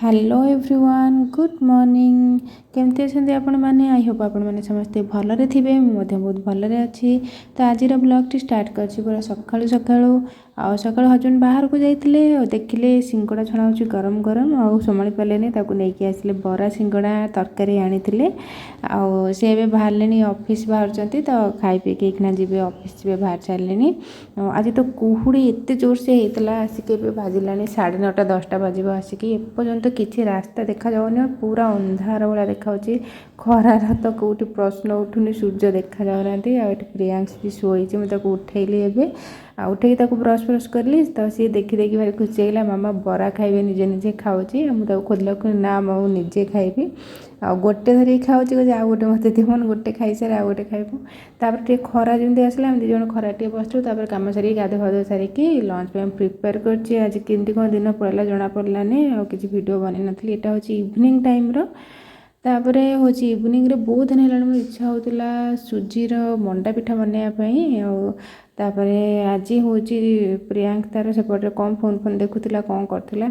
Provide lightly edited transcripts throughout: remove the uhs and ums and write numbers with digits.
Hello everyone good morning केमती अच्छा आपण मैंने आई होप आपण मैंने समस्ते भलरे थे मुझे बहुत भलरे अच्छी। तो आज ब्लॉग टी स्टार्ट कर पूरा सकाळु सकाळु सकाळु हजबैंड बाहर को जाते देखिले सिंगड़ा छणा हो गरम गरम आउ संभाली पारे नहीं आसिले बरा सिंगड़ा तरकारी आनी सी बाहर ऑफिस बाहर तो खाई पी जी ऑफिस जी बाहर सारे आज तो कुहुड़ी एत जोर से होता आसिक बाजिला 9:30 10टा बाजिब आसिक एपर्यंत किसी रास्ता देखा जाऊनी पूरा अंधार भाया देखा खरार तो कौटी प्रश्न उठुनी सूर्य देखा जाऊना प्रियांश भी शोची मुझे उठेली एवं उठे ब्रश ब्रश कली तो सी देखी देखी भारी खुशी है मामा बरा खाइबे निजे निजे खाऊँगी मुझे खोल ना मु निजे खाइबी आ गोटे धरिक खाऊँ कहे आउ गोटे मत दिवन गोटे खाई सारे आउ गोटे खाइबू तापर खरा जमी आसला आम दिज खरा टे बसलु कम सारी गाधे फाधे सारिकी लंच पे प्रिपेयर कर आज केमती कौन दिन पड़ा जना पड़ानी आ कि भिड बन नी यहाँ हूँ इवनिंग टाइम तापर हूँ इवनिंग रे बहुत दिन है मोर इच्छा होता सुजीर मंडा पिठा बनवाई तापर आज हूँ प्रियांक तार सेपटे कौन फोन फोन देखुला कौन करला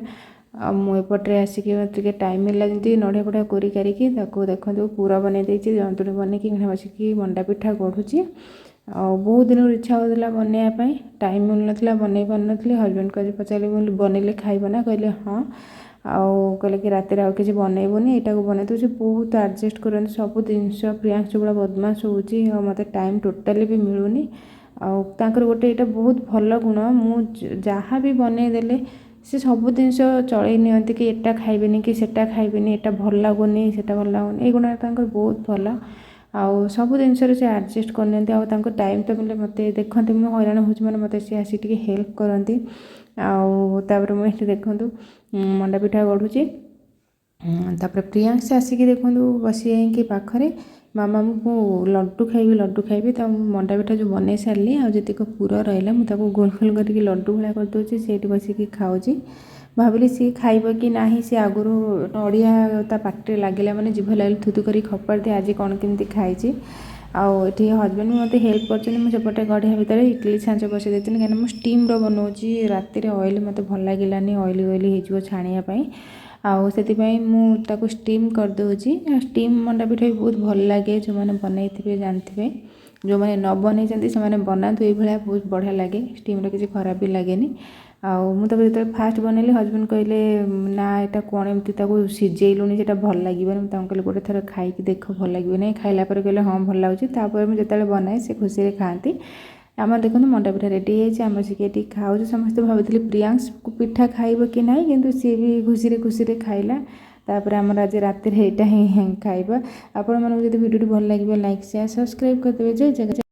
मुझे आसिक टे टाइम मिलला जमी नड़िया फड़िया कोरी कारिकी देखो पूरा बनई देती जंतुड़ी बनईकी बसिक मंडा पिठा गढ़ुची बहुत दिन इच्छा होता बनवाई टाइम मिल ना बनई पार नी हजबैंड को पचारे बनइले खाइब ना कहले हाँ आउ कहले कि रात आउ कि बनइबनी यहाँ को बनई दूसरी बहुत आडजस्ट कर सब जिनस प्रियांश जो भाया बदमाश होती मत टाइम टोटाली भी मिलूनी आर गोटे यहाँ बहुत भल गुण मुझा भी बनईदे सी सब जिनस चल नि कि एटा खाइबेनि कि सेटा खाइबेनि एटा भल लगुनि सेटा भल लगुनि ये गुण बहुत भल आउ सब जिनस से आडजस्ट करनी टाइम तो मिले मत देखते मुझे हैरान हो मत सी आसी टे हेल्प करती आउे मुझे देखूँ मंडा पिठा गढ़ुची तापर प्रियांश आसिक देखूँ बसी पाखरे मामा मु लड्डू खाइबी तो मंडा पिठा जो बनई सारे आक पूरा रहा मुझे गोल गोल करके लड्डू भाया कर दूसरी से बसिक खाऊँगी भाविली सी खाइब कि ना सी आगुरी नड़िया पाटे लगे मैंने जीभ लगे थुतु कर खपाड़ दिए आज कौन केमती खाई आठी हजबैंड भी मत हेल्प करपटे गढ़िया भितर इडली छाँच बसई देती कहीं मुझे स्टीम बनाऊँगी राति ऑयल मत भल लगे ऑयली ऑयली हो छाणियापाई आउ स्टीम करदे स्टीम मंडा पिठा भी बहुत भल लगे जो मैंने बनई थे जानते जो मैंने न बनई से बनातु ये बहुत बढ़िया लगे स्टीम किसी खराब भी लगे मुझे जो फास्ट बनइली हजबैंड कहले ना यहाँ कौन एमती सीझेलुनि से भल लगे कहले गोटे थर खाई देख भल लगे ना खाइला कहले हाँ भल लगुच मुझे बनाए से खुशी खाती आम देखो मंडा पिठा रेडी आम बसिक खाऊ समस्त भावी प्रियांश पिठा खाइब कि ना कि सी भी खुशी खाइला तापर आम आज रात यहाँ ही खाइबा आपण मानक भिडियो भल लगे लाइक शेयर सब्सक्राइब करदे जय जगह।